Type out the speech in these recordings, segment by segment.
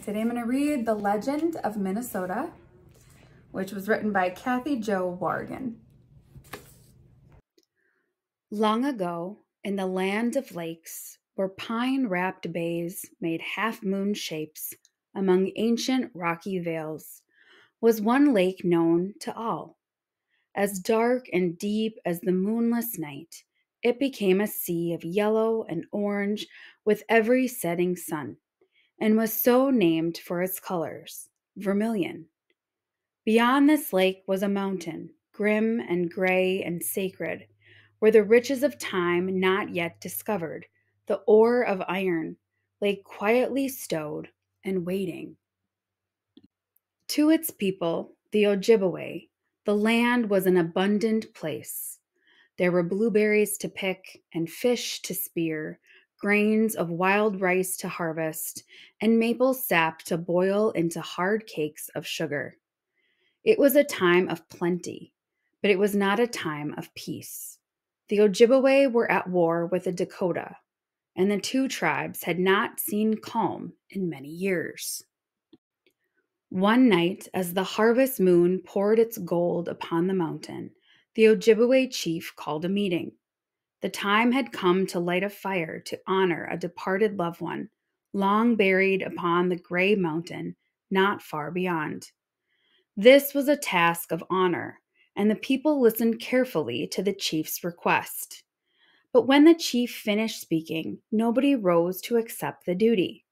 Today I'm going to read The Legend of Minnesota, which was written by Kathy Jo Wargan. Long ago, in the land of lakes, where pine-wrapped bays made half-moon shapes among ancient rocky vales, was one lake known to all. As dark and deep as the moonless night, it became a sea of yellow and orange with every setting sun, and was so named for its colors, vermilion. Beyond this lake was a mountain, grim and gray and sacred, where the riches of time not yet discovered, the ore of iron, lay quietly stowed and waiting. To its people, the Ojibwe, the land was an abundant place. There were blueberries to pick and fish to spear, grains of wild rice to harvest, and maple sap to boil into hard cakes of sugar. It was a time of plenty, but it was not a time of peace. The Ojibwe were at war with the Dakota, and the two tribes had not seen calm in many years. One night, as the harvest moon poured its gold upon the mountain, the Ojibwe chief called a meeting. The time had come to light a fire to honor a departed loved one, long buried upon the gray mountain not far beyond. This was a task of honor, and the people listened carefully to the chief's request. But when the chief finished speaking, nobody rose to accept the duty.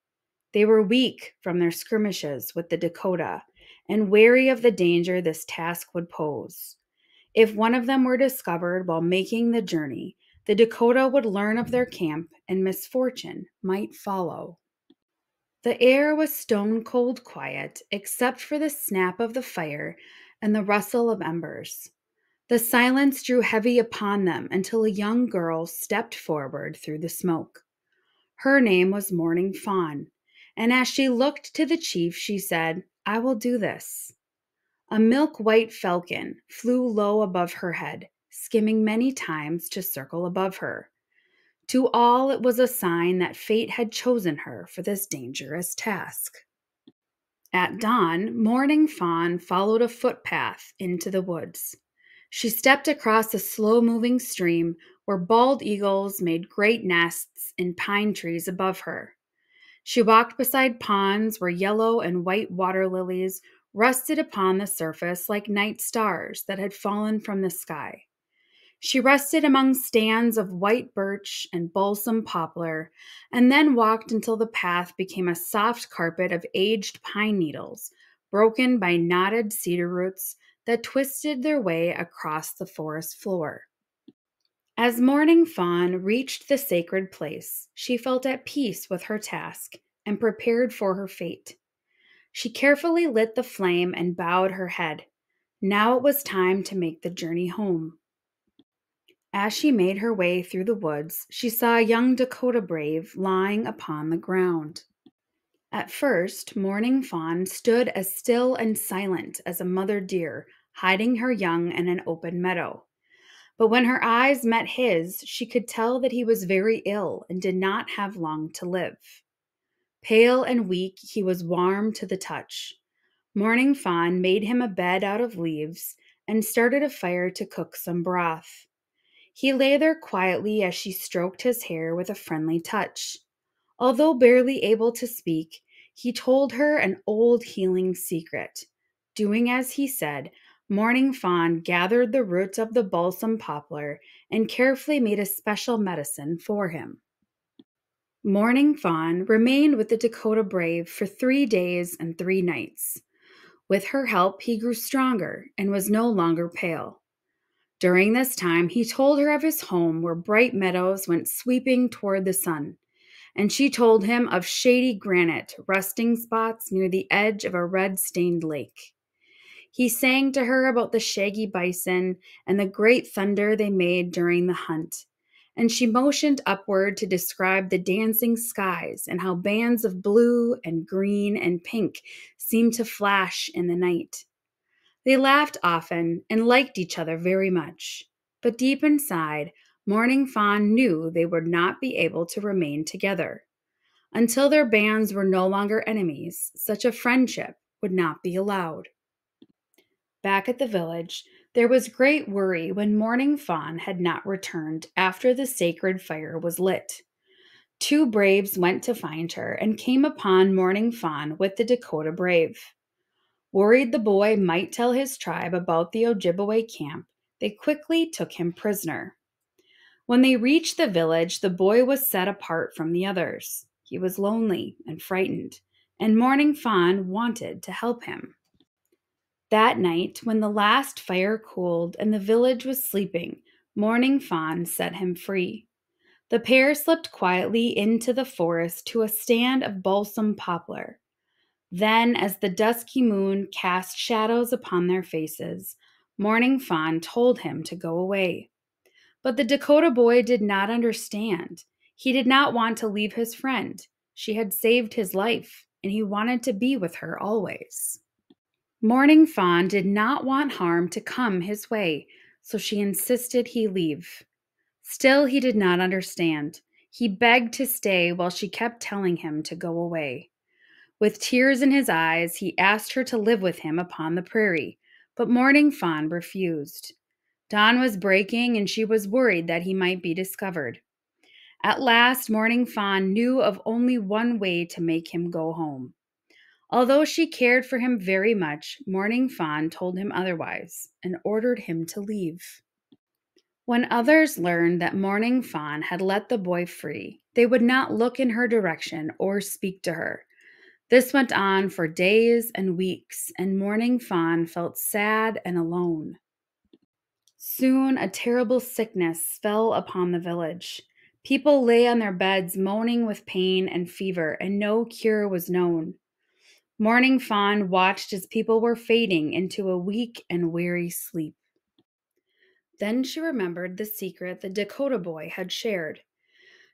They were weak from their skirmishes with the Dakota and wary of the danger this task would pose. If one of them were discovered while making the journey, the Dakota would learn of their camp and misfortune might follow. The air was stone-cold quiet, except for the snap of the fire and the rustle of embers. The silence drew heavy upon them until a young girl stepped forward through the smoke. Her name was Morning Fawn, and as she looked to the chief, she said, "I will do this." A milk-white falcon flew low above her head, skimming many times to circle above her. To all, it was a sign that fate had chosen her for this dangerous task. At dawn, Morning Fawn followed a footpath into the woods. She stepped across a slow-moving stream where bald eagles made great nests in pine trees above her. She walked beside ponds where yellow and white water lilies rested upon the surface like night stars that had fallen from the sky. She rested among stands of white birch and balsam poplar, and then walked until the path became a soft carpet of aged pine needles, broken by knotted cedar roots that twisted their way across the forest floor. As Morning Fawn reached the sacred place, she felt at peace with her task and prepared for her fate. She carefully lit the flame and bowed her head. Now it was time to make the journey home. As she made her way through the woods, she saw a young Dakota brave lying upon the ground. At first, Morning Fawn stood as still and silent as a mother deer hiding her young in an open meadow. But when her eyes met his, she could tell that he was very ill and did not have long to live. Pale and weak, he was warm to the touch. Morning Fawn made him a bed out of leaves and started a fire to cook some broth. He lay there quietly as she stroked his hair with a friendly touch. Although barely able to speak, he told her an old healing secret. Doing as he said, Morning Fawn gathered the roots of the balsam poplar and carefully made a special medicine for him. Morning Fawn remained with the Dakota brave for 3 days and 3 nights. With her help, he grew stronger and was no longer pale. During this time, he told her of his home where bright meadows went sweeping toward the sun, and she told him of shady granite resting spots near the edge of a red-stained lake. He sang to her about the shaggy bison and the great thunder they made during the hunt, and she motioned upward to describe the dancing skies and how bands of blue and green and pink seemed to flash in the night. They laughed often and liked each other very much, but deep inside, Morning Fawn knew they would not be able to remain together. Until their bands were no longer enemies, such a friendship would not be allowed. Back at the village, there was great worry when Morning Fawn had not returned after the sacred fire was lit. Two braves went to find her and came upon Morning Fawn with the Dakota brave. Worried the boy might tell his tribe about the Ojibwe camp, they quickly took him prisoner. When they reached the village, the boy was set apart from the others. He was lonely and frightened, and Morning Fawn wanted to help him. That night, when the last fire cooled and the village was sleeping, Morning Fawn set him free. The pair slipped quietly into the forest to a stand of balsam poplar. Then, as the dusky moon cast shadows upon their faces, Morning Fawn told him to go away. But the Dakota boy did not understand. He did not want to leave his friend. She had saved his life, and he wanted to be with her always. Morning Fawn did not want harm to come his way, so she insisted he leave. Still, he did not understand. He begged to stay while she kept telling him to go away. With tears in his eyes, he asked her to live with him upon the prairie, but Morning Fawn refused. Dawn was breaking, and she was worried that he might be discovered. At last, Morning Fawn knew of only one way to make him go home. Although she cared for him very much, Morning Fawn told him otherwise and ordered him to leave. When others learned that Morning Fawn had let the boy free, they would not look in her direction or speak to her. This went on for days and weeks, and Morning Fawn felt sad and alone. Soon a terrible sickness fell upon the village. People lay on their beds moaning with pain and fever, and no cure was known. Morning Fawn watched as people were fading into a weak and weary sleep. Then she remembered the secret the Dakota boy had shared.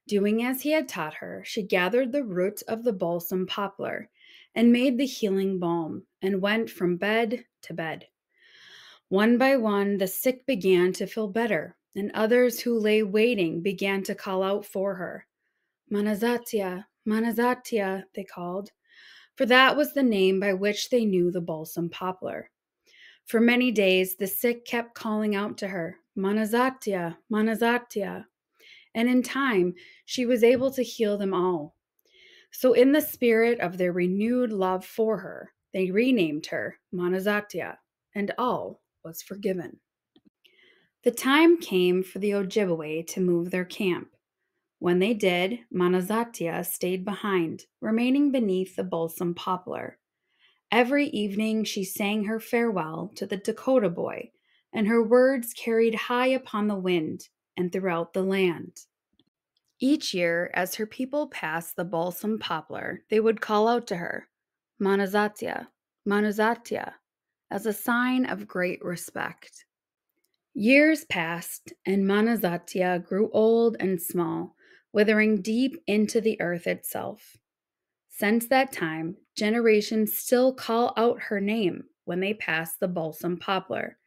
Doing as he had taught her, she gathered the root of the balsam poplar and made the healing balm and went from bed to bed. One by one, the sick began to feel better, and others who lay waiting began to call out for her. Manazatia, Manazatia, they called, for that was the name by which they knew the balsam poplar. For many days, the sick kept calling out to her, Manazatia, Manazatia, and in time, she was able to heal them all. So in the spirit of their renewed love for her, they renamed her Manazatia, and all was forgiven. The time came for the Ojibwe to move their camp. When they did, Manazatia stayed behind, remaining beneath the balsam poplar. Every evening she sang her farewell to the Dakota boy, and her words carried high upon the wind and throughout the land. Each year, as her people passed the balsam poplar, they would call out to her, Manazatia, Manazatia, as a sign of great respect. Years passed, and Manazatia grew old and small, withering deep into the earth itself. Since that time, generations still call out her name when they pass the balsam poplar,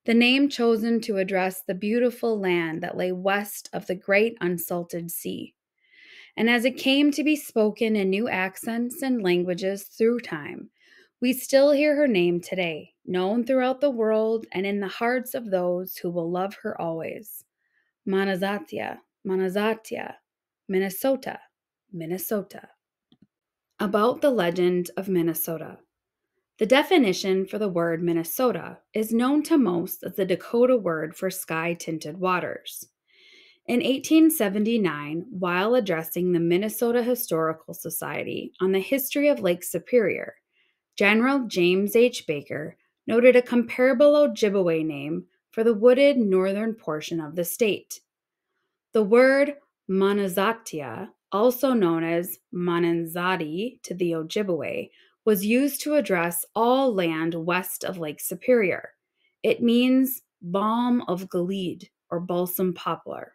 the name chosen to address the beautiful land that lay west of the great unsalted sea. And as it came to be spoken in new accents and languages through time, we still hear her name today, known throughout the world and in the hearts of those who will love her always. Manazatia, Manazatia, Minnesota, Minnesota. About the legend of Minnesota. The definition for the word Minnesota is known to most as the Dakota word for sky-tinted waters. In 1879, while addressing the Minnesota Historical Society on the history of Lake Superior, General James H. Baker noted a comparable Ojibwe name for the wooded northern portion of the state. The word Manazatia, also known as Mananzati to the Ojibwe, was used to address all land west of Lake Superior. It means balm of Gilead or balsam poplar.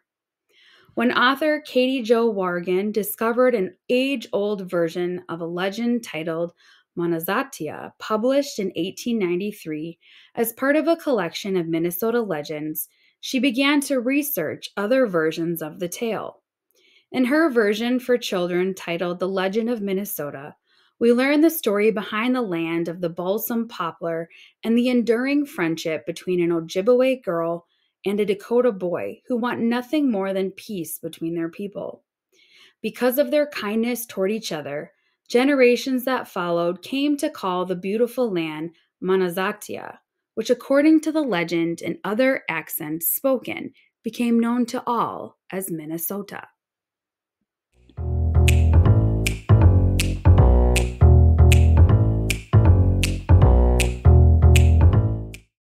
When author Katie Jo Wargan discovered an age-old version of a legend titled Manazatia, published in 1893 as part of a collection of Minnesota legends, she began to research other versions of the tale. In her version for children titled The Legend of Minnesota, we learn the story behind the land of the balsam poplar and the enduring friendship between an Ojibwe girl and a Dakota boy who want nothing more than peace between their people. Because of their kindness toward each other, generations that followed came to call the beautiful land Manazatia, which, according to the legend and other accents spoken, became known to all as Minnesota.